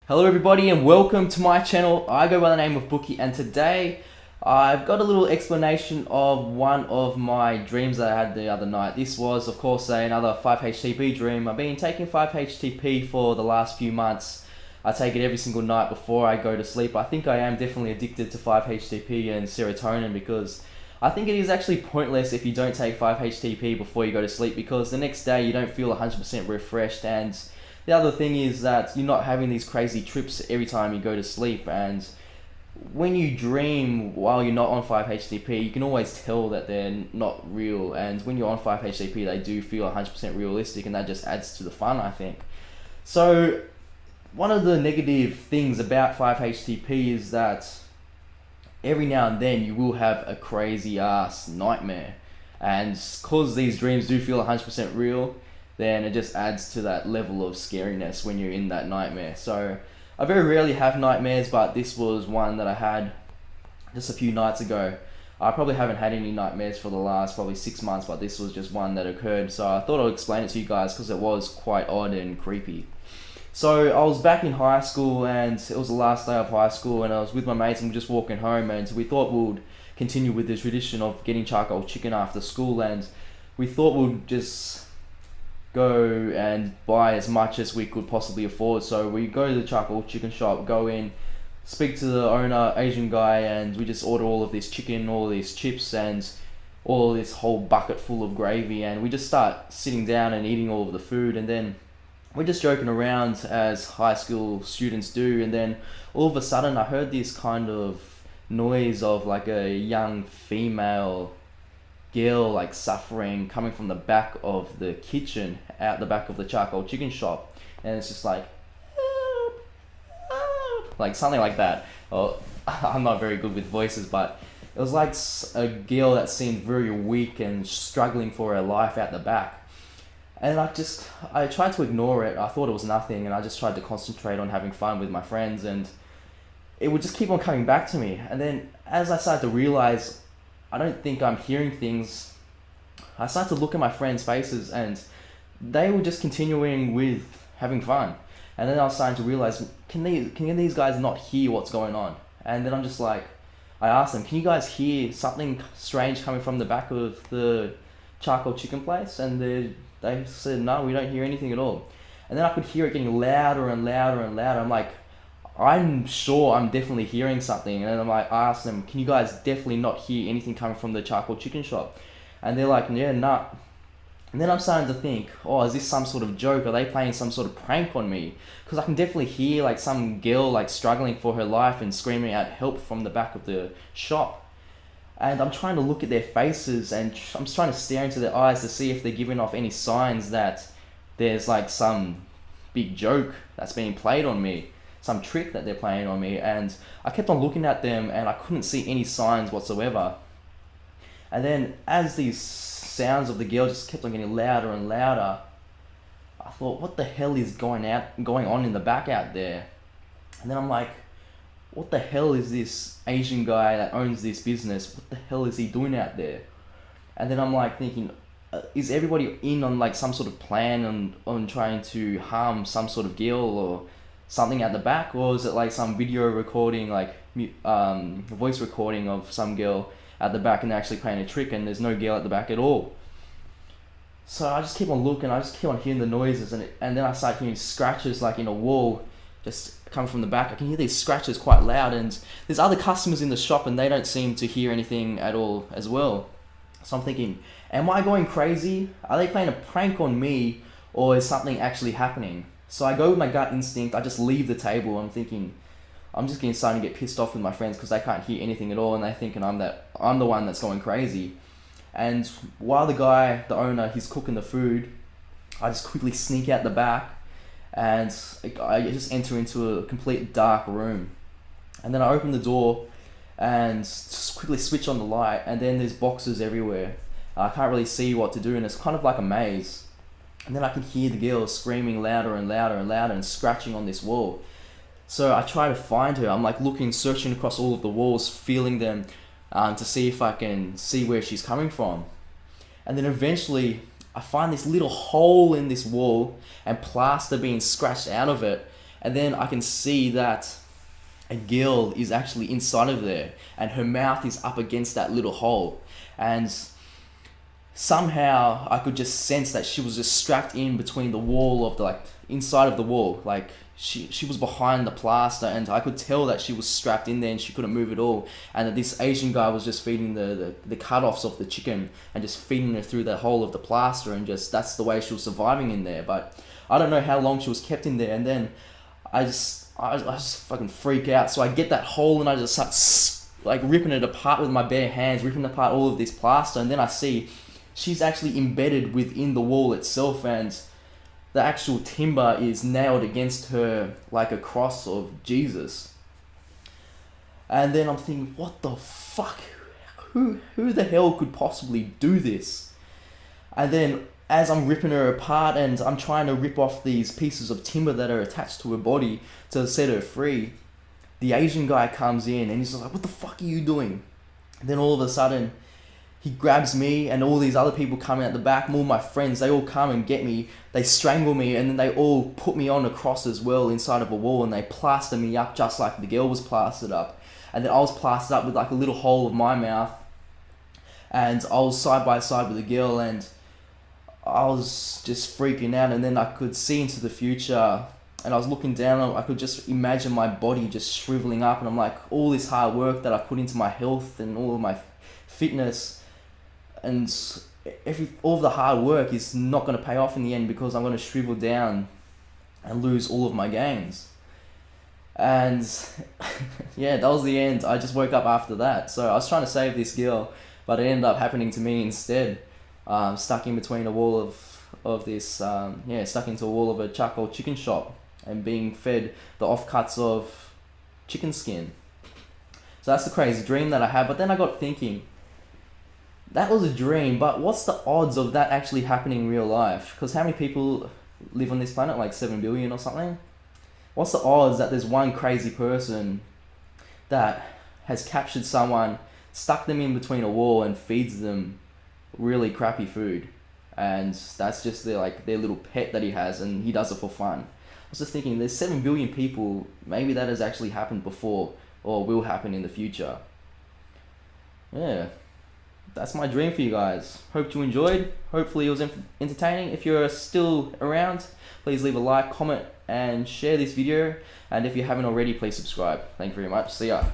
Hello everybody and welcome to my channel. I go by the name of Bookie, and today I've got a little explanation of one of my dreams that I had the other night. This was of course another 5-HTP dream. I've been taking 5-HTP for the last few months. I take it every single night before I go to sleep. I think I am definitely addicted to 5-HTP and serotonin because I think it is actually pointless if you don't take 5-HTP before you go to sleep, because the next day you don't feel 100% refreshed. And the other thing is that you're not having these crazy trips every time you go to sleep. And when you dream while you're not on 5-HTP, you can always tell that they're not real. And when you're on 5-HTP, they do feel 100% realistic, and that just adds to the fun, I think. So, one of the negative things about 5-HTP is that every now and then you will have a crazy ass nightmare. And because these dreams do feel 100% real, then it just adds to that level of scariness when you're in that nightmare. So I very rarely have nightmares, but this was one that I had just a few nights ago. I probably haven't had any nightmares for the last probably 6 months, but this was just one that occurred. So I thought I'd explain it to you guys because it was quite odd and creepy. So I was back in high school, and it was the last day of high school, and I was with my mates and we were just walking home, and we thought we'd continue with the tradition of getting charcoal chicken after school, and we thought we'd just go and buy as much as we could possibly afford. So we go to the charcoal chicken shop, go in, speak to the owner, Asian guy, and we just order all of this chicken, all of these chips, and all this whole bucket full of gravy, and we just start sitting down and eating all of the food. And then we're just joking around as high school students do, and then all of a sudden I heard this kind of noise of like a young female girl like suffering coming from the back of the kitchen, out the back of the charcoal chicken shop. And it's just like, help, help, like something like that. Oh, I'm not very good with voices, but it was like a girl that seemed very weak and struggling for her life out the back. And I tried to ignore it. I thought it was nothing, and I just tried to concentrate on having fun with my friends, and it would just keep on coming back to me. And then as I started to realize I don't think I'm hearing things, I started to look at my friends' faces, and they were just continuing with having fun. And then I was starting to realize, can these guys not hear what's going on? And then I'm just like, I asked them, can you guys hear something strange coming from the back of the charcoal chicken place? And they said, no, we don't hear anything at all. And then I could hear it getting louder and louder and louder. I'm like, I'm sure I'm definitely hearing something. And then I asked them, can you guys definitely not hear anything coming from the charcoal chicken shop? And they're like, yeah, nah. And then I'm starting to think, oh, is this some sort of joke? Are they playing some sort of prank on me? Because I can definitely hear like some girl like struggling for her life and screaming out help from the back of the shop. And I'm trying to look at their faces, and I'm trying to stare into their eyes to see if they're giving off any signs that there's like some big joke that's being played on me, some trick that they're playing on me. And I kept on looking at them, and I couldn't see any signs whatsoever. And then as these sounds of the girl just kept on getting louder and louder, I thought, what the hell is going on in the back out there? And then I'm like, what the hell is this Asian guy that owns this business? What the hell is he doing out there? And then I'm like thinking, is everybody in on like some sort of plan on trying to harm some sort of girl or something at the back? Or is it like some video recording, like voice recording of some girl at the back and they're actually playing a trick and there's no girl at the back at all? So I just keep on looking, I just keep on hearing the noises, and then I start hearing scratches like in a wall just coming from the back. I can hear these scratches quite loud, and there's other customers in the shop and they don't seem to hear anything at all as well. So I'm thinking, am I going crazy? Are they playing a prank on me, or is something actually happening? So I go with my gut instinct, I just leave the table. I'm thinking, I'm just starting to get pissed off with my friends because they can't hear anything at all, and they're thinking I'm the one that's going crazy. And while the owner, he's cooking the food, I just quickly sneak out the back, and I just enter into a complete dark room. And then I open the door and just quickly switch on the light, and then there's boxes everywhere. I can't really see what to do, and it's kind of like a maze. And then I can hear the girl screaming louder and louder and louder and scratching on this wall. So I try to find her. I'm like searching across all of the walls, feeling them, to see if I can see where she's coming from. And then eventually I find this little hole in this wall and plaster being scratched out of it. and then I can see that a girl is actually inside of there, and her mouth is up against that little hole, and somehow I could just sense that she was just strapped in between the wall of the, like, inside of the wall, like she was behind the plaster, and I could tell that she was strapped in there and she couldn't move at all, and that this Asian guy was just feeding the cut-offs of the chicken and just feeding her through the hole of the plaster, and just that's the way she was surviving in there. But I don't know how long she was kept in there, and then I just fucking freak out. So I get that hole and I just start like ripping it apart with my bare hands, ripping apart all of this plaster, and then I see she's actually embedded within the wall itself, and the actual timber is nailed against her like a cross of Jesus. And then I'm thinking, what the fuck? Who the hell could possibly do this? And then as I'm ripping her apart and I'm trying to rip off these pieces of timber that are attached to her body to set her free, the Asian guy comes in and he's like, what the fuck are you doing? And then all of a sudden, he grabs me and all these other people coming at the back, all my friends, they all come and get me, they strangle me, and then they all put me on a cross as well inside of a wall, and they plaster me up just like the girl was plastered up. And then I was plastered up with like a little hole of my mouth, and I was side by side with the girl, and I was just freaking out. And then I could see into the future, and I was looking down, I could just imagine my body just shriveling up, and I'm like, all this hard work that I put into my health and all of my fitness, and all of the hard work is not going to pay off in the end, because I'm going to shrivel down and lose all of my gains. And yeah, that was the end. I just woke up after that. So I was trying to save this girl, but it ended up happening to me instead. Stuck in between a wall of this, stuck into a wall of a charcoal chicken shop and being fed the offcuts of chicken skin. So that's the crazy dream that I had. But then I got thinking, that was a dream, but what's the odds of that actually happening in real life? Because how many people live on this planet? Like 7 billion or something? What's the odds that there's one crazy person that has captured someone, stuck them in between a wall and feeds them really crappy food, and that's just their little pet that he has, and he does it for fun? I was just thinking, there's 7 billion people, maybe that has actually happened before or will happen in the future. Yeah. That's my dream for you guys. Hope you enjoyed. Hopefully it was entertaining. If you're still around, please leave a like, comment, and share this video. And if you haven't already, please subscribe. Thank you very much. See ya.